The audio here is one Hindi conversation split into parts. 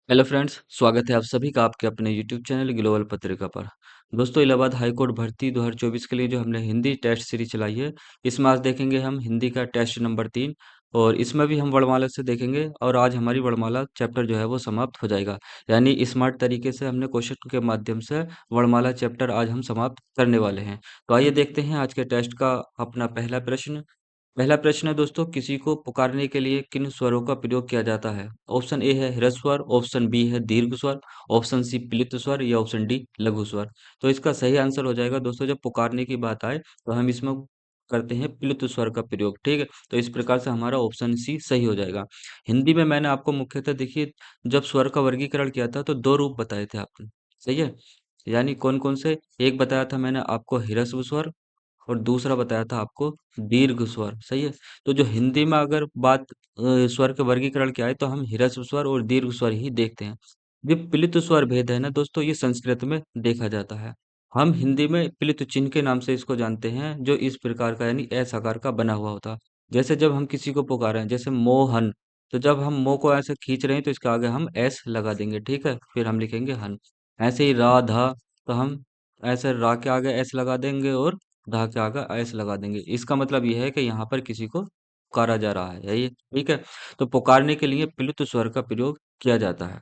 हेलो फ्रेंड्स, स्वागत है आप सभी का आपके अपने यूट्यूब चैनल ग्लोबल पत्रिका पर। दोस्तों, इलाहाबाद हाई कोर्ट भर्ती 2024 के लिए जो हमने हिंदी टेस्ट सीरीज चलाई है, इसमें आज देखेंगे हम हिंदी का टेस्ट नंबर 3। और इसमें भी हम वर्णमाला से देखेंगे और आज हमारी वर्णमाला चैप्टर जो है वो समाप्त हो जाएगा। यानी स्मार्ट तरीके से हमने क्वेश्चन के माध्यम से वर्णमाला चैप्टर आज हम समाप्त करने वाले हैं। तो आइए देखते हैं आज के टेस्ट का अपना पहला प्रश्न। पहला प्रश्न है दोस्तों, किसी को पुकारने के लिए किन स्वरों का प्रयोग किया जाता है? ऑप्शन ए है ह्रस्व स्वर, ऑप्शन बी है दीर्घ स्वर, ऑप्शन सी प्लित स्वर या ऑप्शन डी लघु स्वर। तो इसका सही आंसर हो जाएगा दोस्तों, जब पुकारने की बात आए तो हम इसमें करते हैं प्लित स्वर का प्रयोग। ठीक है, तो इस प्रकार से हमारा ऑप्शन सी सही हो जाएगा। हिंदी में मैंने आपको मुख्यतः देखिए, जब स्वर का वर्गीकरण किया था तो दो रूप बताए थे आपने। सही है, यानी कौन कौन से? एक बताया था मैंने आपको ह्रस्व स्वर और दूसरा बताया था आपको दीर्घ स्वर। सही है, तो जो हिंदी में अगर बात स्वर के वर्गीकरण की आए तो हम ह्रस्व स्वर और दीर्घ स्वर ही देखते हैं। ये प्लित स्वर भेद है ना दोस्तों, ये संस्कृत में देखा जाता है। हम हिंदी में प्लित चिन्ह के नाम से इसको जानते हैं, जो इस प्रकार का यानी एस आकार का बना हुआ होता है। जैसे जब हम किसी को पुकारे हैं, जैसे मोहन, तो जब हम मो को ऐसे खींच रहे हैं तो इसके आगे हम एस लगा देंगे। ठीक है, फिर हम लिखेंगे हन। ऐसे ही राधा, तो हम ऐसे रा के आगे एस लगा देंगे और धा के आगे एस लगा देंगे। इसका मतलब यह है कि यहाँ पर किसी को पुकारा जा रहा है ये। ठीक है, तो पुकारने के लिए प्लुत स्वर का प्रयोग किया जाता है।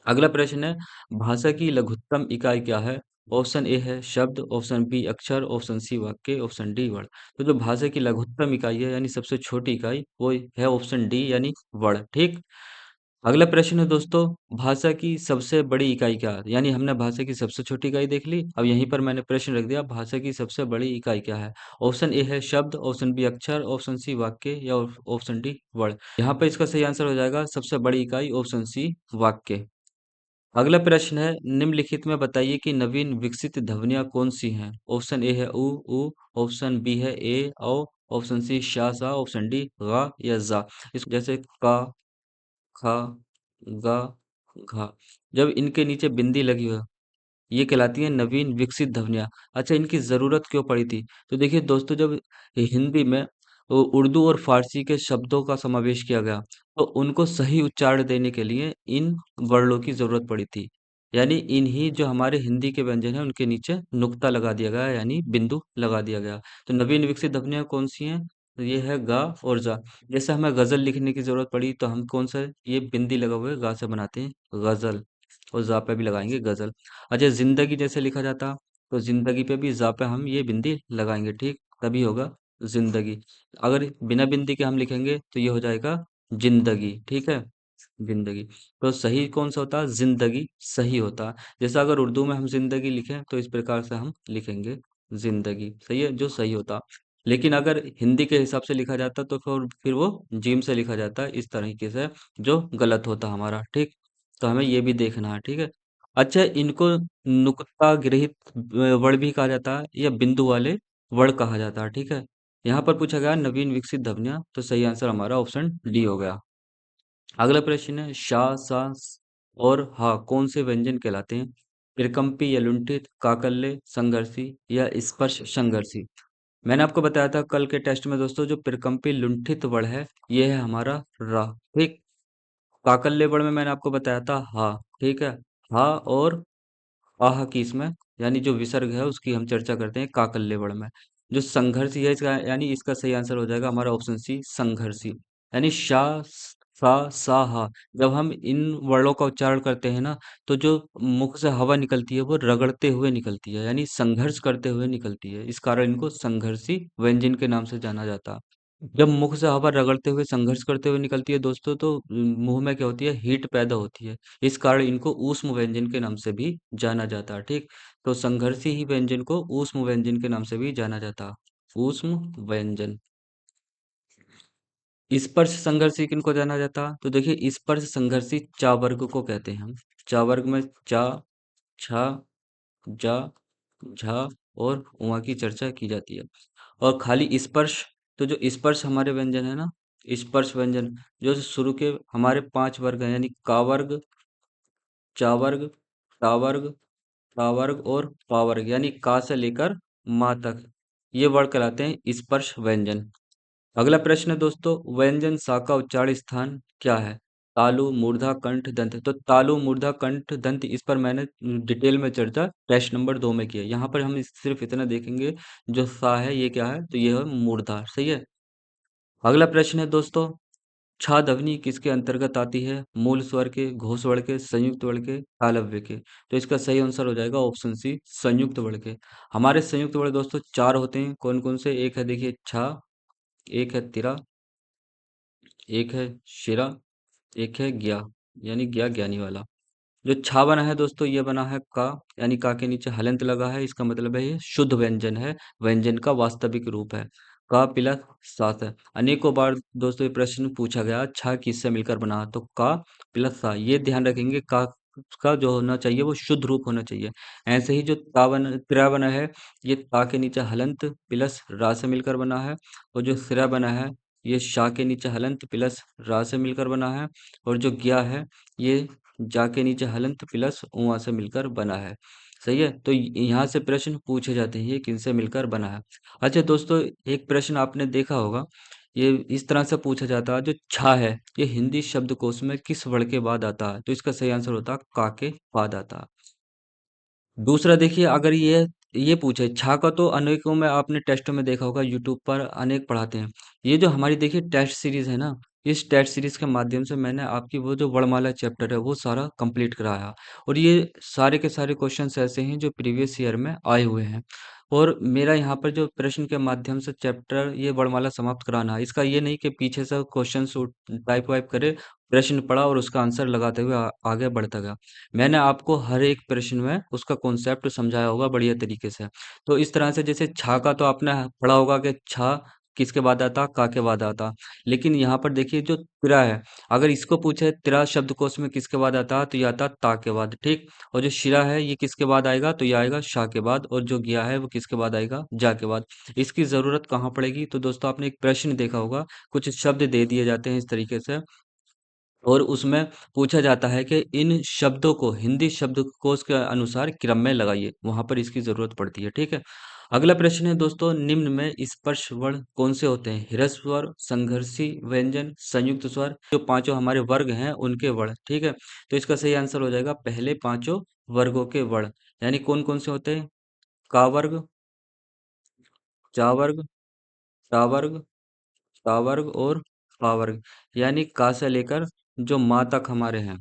अगला प्रश्न है, भाषा की लघुत्तम इकाई क्या है? ऑप्शन ए है शब्द, ऑप्शन बी अक्षर, ऑप्शन सी वाक्य, ऑप्शन डी वर्ण। तो जो भाषा की लघुत्तम इकाई है यानी सबसे छोटी इकाई, वो है ऑप्शन डी यानी वर्ण। ठीक। अगला प्रश्न है दोस्तों, भाषा की सबसे बड़ी इकाई क्या है? यानी हमने भाषा की सबसे छोटी इकाई देख ली, अब यहीं पर मैंने प्रश्न रख दिया, भाषा की सबसे बड़ी इकाई क्या है? ऑप्शन ए है शब्द, ऑप्शन बी अक्षर, ऑप्शन सी वाक्य या ऑप्शन डी वर्ण। यहाँ पर इसका सही आंसर हो जाएगा सबसे बड़ी इकाई ऑप्शन सी वाक्य। अगला प्रश्न है, निम्नलिखित में बताइए कि नवीन विकसित ध्वनियां कौन सी हैं? ऑप्शन ए है उ, ऑप्शन बी है ए औ, ऑप्शन सी शा सा, ऑप्शन डी गा या जा। इस जैसे का, खा, गा, घा, जब इनके नीचे बिंदी लगी हो, ये कहलाती है नवीन विकसित ध्वनियाँ। अच्छा, इनकी ज़रूरत क्यों पड़ी थी? तो देखिए दोस्तों, जब हिंदी में उर्दू और फारसी के शब्दों का समावेश किया गया, तो उनको सही उच्चारण देने के लिए इन वर्णों की ज़रूरत पड़ी थी। यानी इन्हीं जो हमारे हिंदी के व्यंजन हैं, उनके नीचे नुक्ता लगा दिया गया, यानी बिंदु लगा दिया गया। तो नवीन विकसित ध्वनियाँ कौन सी हैं? तो ये है गा और जा। जैसे हमें गज़ल लिखने की ज़रूरत पड़ी, तो हम कौन सा ये बिंदी लगा हुआ है गा से बनाते हैं गज़ल, और जा पे भी लगाएंगे गज़ल। अच्छा, ज़िंदगी जैसे लिखा जाता, तो ज़िंदगी पे भी ज़ा पे हम ये बिंदी लगाएँगे। ठीक, तभी होगा ज़िंदगी। अगर बिना बिंदी के हम लिखेंगे तो ये हो जाएगा जिंदगी। ठीक है, जिंदगी। तो सही कौन सा होता है? जिंदगी सही होता है। जैसे अगर उर्दू में हम जिंदगी लिखें तो इस प्रकार से हम लिखेंगे जिंदगी। सही है, जो सही होता। लेकिन अगर हिंदी के हिसाब से लिखा जाता तो फिर वो जिम से लिखा जाता है इस तरीके से, जो गलत होता हमारा। ठीक, तो हमें ये भी देखना है। ठीक है। अच्छा, इनको नुक्ता ग्रहित वर्ण भी कहा जाता है या बिंदु वाले वर्ण कहा जाता है। ठीक है, यहाँ पर पूछा गया नवीन विकसित ध्वनियाँ, तो सही आंसर हमारा ऑप्शन डी हो गया। अगला प्रश्न है, शा, सा और हा कौन से व्यंजन कहलाते हैं? त्रिकंपी या लुंठित, काकल्य, संघर्षी या स्पर्श संघर्षी। मैंने आपको बताया था कल के टेस्ट में दोस्तों, जो त्रिकंपी लुंठित वर्ण है ये है हमारा रा। ठीक, काकल्य वर्ण में मैंने आपको बताया था हा। ठीक है, हा और आह की इसमें यानी जो विसर्ग है उसकी हम चर्चा करते हैं काकल्य वर्ण में। जो संघर्षी है इसका, यानी इसका सही आंसर हो जाएगा हमारा ऑप्शन सी संघर्षी। यानी शा, सा, सा, हा, जब हम इन वर्णों का उच्चारण करते हैं ना, तो जो मुख से हवा निकलती है वो रगड़ते हुए निकलती है, यानी संघर्ष करते हुए निकलती है। इस कारण इनको संघर्षी व्यंजन के नाम से जाना जाता है। जब मुख से हवा रगड़ते हुए संघर्ष करते हुए निकलती है दोस्तों, तो मुंह में क्या होती है? हीट पैदा होती है। इस कारण इनको ऊष्म व्यंजन के नाम से भी जाना जाता है। ठीक, तो संघर्षी ही व्यंजन को ऊष्म व्यंजन के नाम से भी जाना जाता है। ऊष्म व्यंजन। स्पर्श संघर्षी किनको जाना जाता? तो देखिए, स्पर्श संघर्षी चा वर्ग को कहते हैं हम। चा वर्ग में चा, छा, जा, झा और उआ की चर्चा की जाती है। और खाली स्पर्श, तो जो स्पर्श हमारे व्यंजन है ना, स्पर्श व्यंजन जो शुरू के हमारे 5 वर्ग हैं, यानी का वर्ग, चा वर्ग, टा वर्ग, टा वर्ग और पा वर्ग, यानी का से लेकर मा तक, ये वर्ग कहलाते हैं स्पर्श व्यंजन। अगला प्रश्न है दोस्तों, व्यंजन सा का उच्चारण स्थान क्या है? तालु मूर्धा कंठ दंत। तो तालु मूर्धा कंठ दंत इस पर मैंने डिटेल में चर्चा टेस्ट नंबर 2 में की है। यहाँ पर हम सिर्फ इतना देखेंगे, जो सा है ये क्या है, तो ये है मूर्धा। सही है। अगला प्रश्न है दोस्तों, छा ध्वनि किसके अंतर्गत आती है? मूल स्वर के, घोषवर्ण के, संयुक्त वर्ण के, तालव्य के। तो इसका सही आंसर हो जाएगा ऑप्शन सी, संयुक्त वर्ण के। हमारे संयुक्त वर्ण दोस्तों चार होते हैं। कौन कौन से? एक है देखिए छा, एक है तिरा, एक है शिरा, एक है ज्ञा, यानी ज्ञा ज्ञानी वाला। जो छा बना है दोस्तों ये बना है का, यानी का के नीचे हलंत लगा है, इसका मतलब है ये शुद्ध व्यंजन है, व्यंजन का वास्तविक रूप है। का प्लस सात है। अनेकों बार दोस्तों ये प्रश्न पूछा गया, छा किससे मिलकर बना है? तो का प्लस सा, ये ध्यान रखेंगे, का जो होना चाहिए वो शुद्ध रूप होना चाहिए। ऐसे ही जो त्रा बना है, ये ता के नीचे हलंत प्लस रा से मिलकर बना है। और जो सिरा बना है, ये शा के नीचे हलंत प्लस रा से मिलकर बना है। और जो ज्ञा है, ये जा के नीचे हलंत प्लस उआ से मिलकर बना है। सही है। तो यहाँ से प्रश्न पूछे जाते हैं, ये किनसे मिलकर बना है। अच्छा दोस्तों, एक प्रश्न आपने देखा होगा, ये इस तरह से पूछा जाता है, जो छा है ये हिंदी शब्दकोश में किस वर्ण के बाद आता है? तो इसका सही आंसर होता है का के बाद आता है। दूसरा देखिए, अगर ये पूछे छा का, तो अनेकों में आपने टेस्ट में देखा होगा, यूट्यूब पर अनेक पढ़ाते हैं। ये जो हमारी देखिए टेस्ट सीरीज है ना, इस टेस्ट सीरीज के माध्यम से मैंने आपकी वो जो वर्णमाला चैप्टर है वो सारा कंप्लीट कराया। और ये सारे के सारे क्वेश्चंस ऐसे हैं जो प्रीवियस ईयर में आए हुए हैं। और मेरा यहाँ पर जो प्रश्न के माध्यम से चैप्टर ये वर्णमाला समाप्त कराना है, इसका ये नहीं कि पीछे से क्वेश्चन टाइप वाइप करे, प्रश्न पढ़ा और उसका आंसर लगाते हुए आगे बढ़ता गया। मैंने आपको हर एक प्रश्न में उसका कॉन्सेप्ट समझाया होगा बढ़िया तरीके से। तो इस तरह से जैसे छा का तो आपने पढ़ा होगा कि छा किसके बाद आता, का के बाद आता। लेकिन यहाँ पर देखिए जो तिरा है, अगर इसको पूछे तिरा शब्दकोश में किसके बाद आता, तो ये आता ता के बाद, ठीक। और जो शिरा है ये किसके बाद आएगा, तो ये आएगा शा के बाद। और जो ज्ञा है वो किसके बाद आएगा, जा के बाद। इसकी जरूरत कहाँ पड़ेगी? तो दोस्तों आपने एक प्रश्न देखा होगा, कुछ शब्द दे दिए जाते हैं इस तरीके से, और उसमें पूछा जाता है कि इन शब्दों को हिंदी शब्दकोश के अनुसार क्रम में लगाइए, वहां पर इसकी जरूरत पड़ती है, ठीक है। अगला प्रश्न है दोस्तों, निम्न में स्पर्श वर्ण कौन से होते हैं? ह्रस्व स्वर, संघर्षी व्यंजन, संयुक्त स्वर। जो पांचों हमारे वर्ग हैं उनके वर्ण, ठीक है। तो इसका सही आंसर हो जाएगा पहले पांचों वर्गों के वर्ण। यानी कौन कौन से होते हैं? का वर्ग, चा वर्ग, टा वर्ग, ता वर्ग और पा वर्ग। यानी का से लेकर जो माँ तक हमारे हैं,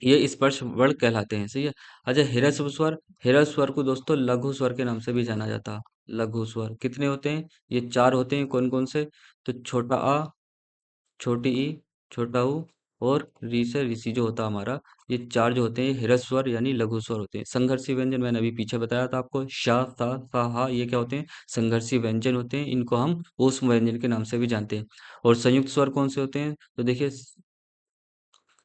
ये स्पर्श वर्ण कहलाते हैं। सही है। अच्छा, ह्रस्व स्वर, ह्रस्व स्वर को दोस्तों लघु स्वर के नाम से भी जाना जाता है। लघु स्वर कितने होते हैं? ये चार होते हैं। कौन कौन से? तो छोटा आ, छोटी ई, छोटा ऊ और री से ऋषि जो होता है हमारा, ये चार जो होते हैं ह्रस्व स्वर यानी लघु स्वर होते हैं। संघर्षी व्यंजन मैंने अभी पीछे बताया था आपको, शा सा सा हा, ये क्या होते हैं? संघर्षी व्यंजन होते हैं। इनको हम ऊष्म व्यंजन के नाम से भी जानते हैं। और संयुक्त स्वर कौन से होते हैं? तो देखिए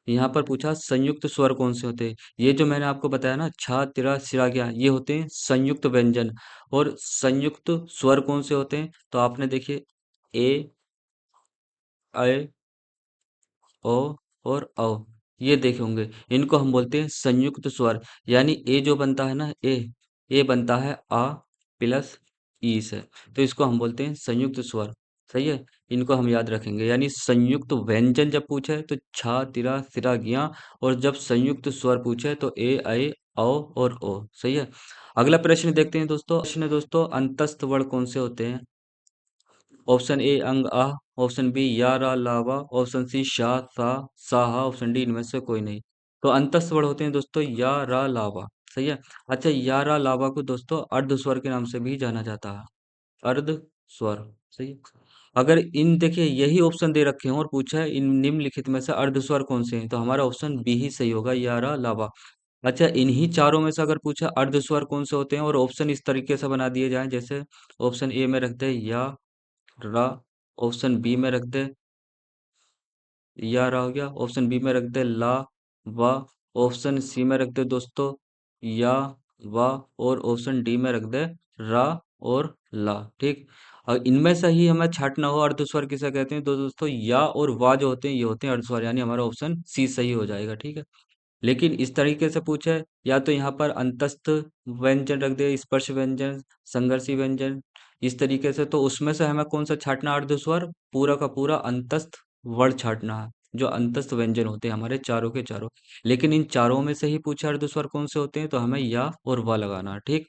यहाँ पर पूछा संयुक्त स्वर कौन से होते हैं। ये जो मैंने आपको बताया ना, छा तिरा सिरा ज्ञा, ये होते हैं संयुक्त व्यंजन। और संयुक्त स्वर कौन से होते हैं? तो आपने देखिए ए, ऐ, ओ और औ, ये देखे होंगे। इनको हम बोलते हैं संयुक्त स्वर। यानी ए जो बनता है ना, ए बनता है आ प्लस ई से, तो इसको हम बोलते हैं संयुक्त स्वर। सही है। इनको हम याद रखेंगे। यानी संयुक्त व्यंजन जब पूछे तो छा तिरा सिरा ज्ञा, और जब संयुक्त स्वर पूछे तो ए ऐ औ और ओ। सही है। अगला प्रश्न देखते हैं दोस्तों। प्रश्न है दोस्तों, अंतस्थ वर्ण कौन से होते हैं? ऑप्शन ए अंग आ, ऑप्शन बी या रा लावा, ऑप्शन सी शा सा साहा, ऑप्शन डी इनमें से कोई नहीं। तो अंतस्थ वर्ण होते हैं दोस्तों या रा लावा। सही है। अच्छा, या रा लावा को दोस्तों अर्ध स्वर के नाम से भी जाना जाता है। अर्ध स्वर। सही है। अगर इन देखिए यही ऑप्शन दे रखे हैं और पूछा है इन निम्नलिखित में से अर्ध स्वर कौन से हैं, तो हमारा ऑप्शन बी ही सही होगा, या रा लावा। अच्छा, इन्हीं चारों में से अगर पूछा अर्ध स्वर कौन से होते हैं और ऑप्शन इस तरीके से बना दिए जाएं, जैसे ऑप्शन ए में रखते हैं या रा, ऑप्शन बी में रख दे या रा हो गया, ऑप्शन बी में रख दे ला वा, ऑप्शन सी में रख दे दोस्तों या वा, और ऑप्शन डी में रख दे रा और ला, ठीक। और इनमें से ही हमें छांटना हो अर्धस्वर किसे कहते हैं, तो दोस्तों या और वा जो होते हैं ये होते हैं अर्धस्वर, यानी हमारा ऑप्शन सी सही हो जाएगा, ठीक है। लेकिन इस तरीके से पूछे, या तो यहाँ पर अंतस्थ व्यंजन रख दे, स्पर्श व्यंजन, संघर्षी व्यंजन, इस तरीके से, तो उसमें से हमें कौन सा छांटना? अर्धस्वर, पूरा का पूरा अंतस्थ वर्ण छांटना है। जो अंतस्थ व्यंजन होते हैं हमारे चारों के चारों। लेकिन इन चारों में से ही पूछा अर्धस्वर कौन से होते हैं, तो हमें या और व लगाना है, ठीक।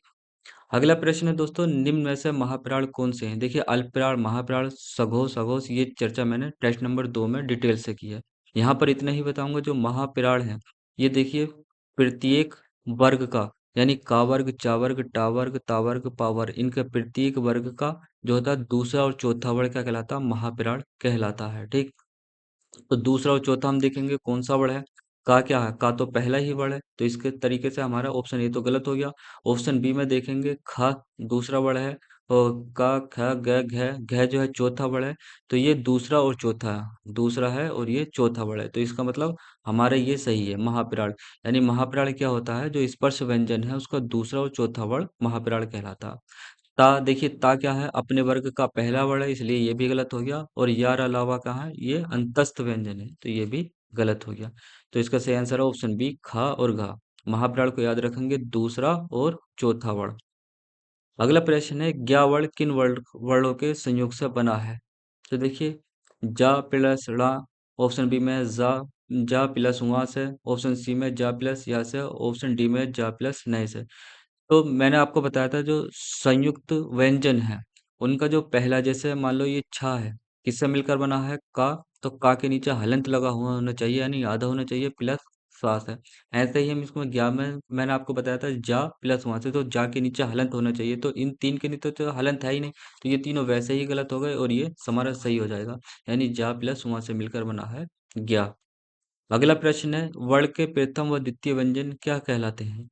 अगला प्रश्न है दोस्तों, निम्न में से महाप्राण कौन से हैं? देखिए अल्पप्राण, महाप्राण, सघोष, अघोष, ये चर्चा मैंने टेस्ट नंबर 2 में डिटेल से की है। यहाँ पर इतना ही बताऊंगा, जो महाप्राण है ये देखिए प्रत्येक वर्ग का, यानी का वर्ग, चा वर्ग, टा वर्ग, ता वर्ग, पा वर्ग, इनके प्रत्येक वर्ग का जो होता है दूसरा और चौथा वर्ग क्या कहलाता है? महाप्राण कहलाता है, ठीक। तो दूसरा और चौथा हम देखेंगे कौन सा वर्ड है। का क्या है? का तो पहला ही वर्ड है, तो इसके तरीके से हमारा ऑप्शन ए तो गलत हो गया। ऑप्शन बी में देखेंगे ख दूसरा वर्ड है, और का, ख, ग, घ, घ जो है चौथा वर्ड है। तो ये दूसरा और चौथा है, दूसरा है और ये चौथा वर्ड है, तो इसका मतलब हमारा ये सही है महाप्राण। यानी महाप्राण क्या होता है? जो स्पर्श व्यंजन है उसका दूसरा और चौथा वर्ड महाप्राण कहलाता है। ता, देखिए ता क्या है? अपने वर्ग का पहला वर्ड है, इसलिए ये भी गलत हो गया। और यार अलावा कहाँ है? ये अंतस्थ व्यंजन है, तो ये भी गलत हो गया। तो इसका सही आंसर है ऑप्शन बी, खा और घा। महाप्राण को याद रखेंगे दूसरा और चौथा वर्ण। अगला प्रश्न है, ज्ञा वर्ण किन वर्णों के संयोग से बना है? तो देखिए जा प्लस ड़ा, ऑप्शन बी में जा प्लस वहाँ से, ऑप्शन सी में जा प्लस या से, ऑप्शन डी में जा प्लस नए से। तो मैंने आपको बताया था जो संयुक्त व्यंजन है उनका जो पहला, जैसे मान लो ये छा है, किससे मिलकर बना है? का। तो का के नीचे हलंत लगा हुआ होना चाहिए, यानी आधा होना चाहिए, प्लस श्वास है। ऐसे ही हम इसको ज्ञा में मैंने आपको बताया था जा प्लस वहां से, तो जा के नीचे हलंत होना चाहिए, तो इन तीन के नीचे तो हलंत है ही नहीं, तो ये तीनों वैसे ही गलत हो गए और ये हमारा सही हो जाएगा। यानी जा प्लस वहां से मिलकर बना है ज्ञा। अगला प्रश्न है, वर्ण के प्रथम व द्वितीय व्यंजन क्या कहलाते हैं?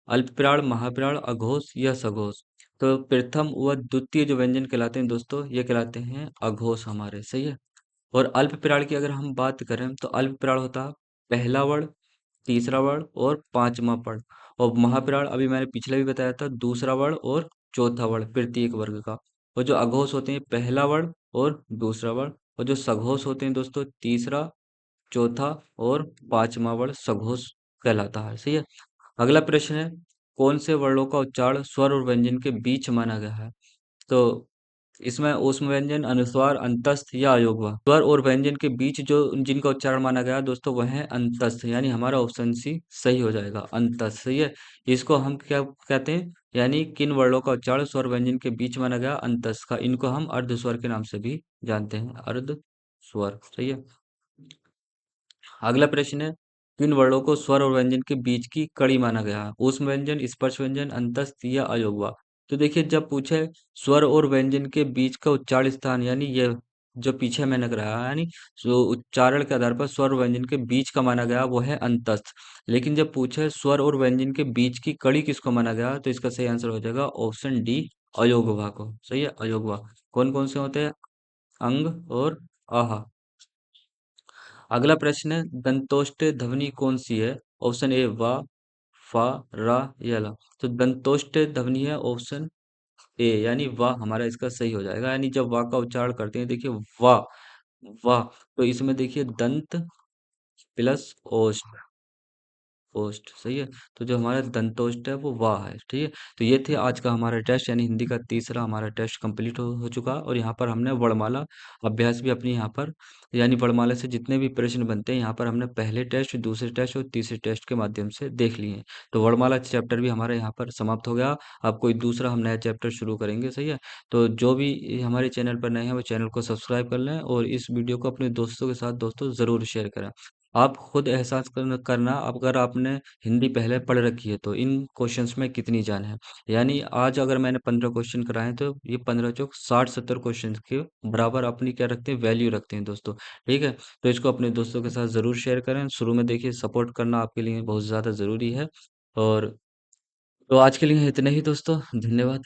अल्पप्राण, महाप्राण, अघोष या सघोष? तो प्रथम व द्वितीय जो व्यंजन कहलाते हैं दोस्तों, ये कहलाते हैं अघोष हमारे, सही है। और अल्पप्राण की अगर हम बात करें तो अल्पप्राण होता है पहला वर्ण, तीसरा वर्ण और पांचवा वर्ण। और महाप्राण अभी मैंने पिछले भी बताया था, दूसरा वर्ण और चौथा वर्ण प्रत्येक वर्ग का। और जो अघोष होते हैं पहला वर्ण और दूसरा वर्ण। और जो सघोष होते हैं दोस्तों तीसरा, चौथा और पांचवा वर्ण सघोष कहलाता है, सही है। अगला प्रश्न है, कौन से वर्णों का उच्चारण स्वर और व्यंजन के बीच माना गया है? तो इसमें ऊष्म व्यंजन, अनुस्वार, अंतस्थ या अयोगवा। स्वर और व्यंजन के बीच जो जिनका उच्चारण माना गया है दोस्तों वह है अंतस्थ, यानी हमारा ऑप्शन सी सही हो जाएगा, अंतस्थ, सही है। इसको हम क्या कहते हैं? यानी किन वर्णों का उच्चारण स्वर व्यंजन के बीच माना गया? अंतस्थ का। इनको हम अर्ध स्वर के नाम से भी जानते हैं, अर्ध स्वर, सही है। अगला प्रश्न है, किन वर्णों को स्वर और व्यंजन के बीच की कड़ी माना गया है? ऊष्म व्यंजन, स्पर्श व्यंजन, अंतस्थ या अयोगवा। तो देखिए जब पूछे स्वर और व्यंजन के बीच का उच्चारण स्थान, यानी ये जो पीछे मैंने कराया, यानी जो उच्चारण के आधार पर स्वर और व्यंजन के बीच का माना गया वो है अंतस्थ। लेकिन जब पूछे स्वर और व्यंजन के बीच की कड़ी किसको माना गया, तो इसका सही आंसर हो जाएगा ऑप्शन डी, अयोगवा को, सही है, अयोगवा। कौन कौन से होते हैं? अंग और आहा। अगला प्रश्न है, दंतोष्ठ ध्वनि कौन सी है? ऑप्शन ए वा, फा, रा या ला। तो दंतोष्ठ ध्वनि है ऑप्शन ए, यानी वाह हमारा इसका सही हो जाएगा। यानी जब वाह का उच्चारण करते हैं देखिए वाह, वाह, तो इसमें देखिए दंत प्लस ओष्ठ, ओष्ठ, सही है। तो जो हमारा दंतोष्ठ है वो वाह है, ठीक है। तो ये थे आज का हमारा टेस्ट, यानी हिंदी का तीसरा हमारा टेस्ट कंप्लीट हो चुका। और यहाँ पर हमने वर्णमाला अभ्यास भी अपनी यहाँ पर, यानी वर्णमाला से जितने भी प्रश्न बनते हैं यहाँ पर हमने पहले टेस्ट, दूसरे टेस्ट और तीसरे टेस्ट के माध्यम से देख लिए हैं। तो वर्णमाला चैप्टर भी हमारा यहाँ पर समाप्त हो गया। अब कोई दूसरा हम नया चैप्टर शुरू करेंगे, सही है। तो जो भी हमारे चैनल पर नए हैं वो चैनल को सब्सक्राइब कर लें और इस वीडियो को अपने दोस्तों के साथ दोस्तों ज़रूर शेयर करें। आप खुद एहसास करना, अगर आपने हिंदी पहले पढ़ रखी है तो इन क्वेश्चंस में कितनी जान है। यानी आज अगर मैंने 15 क्वेश्चन कराए हैं, तो ये 15 चौक 60-70 क्वेश्चन के बराबर अपनी क्या रखते हैं, वैल्यू रखते हैं दोस्तों, ठीक है। तो इसको अपने दोस्तों के साथ ज़रूर शेयर करें। शुरू में देखिए सपोर्ट करना आपके लिए बहुत ज़्यादा ज़रूरी है। और तो आज के लिए इतना ही दोस्तों, धन्यवाद।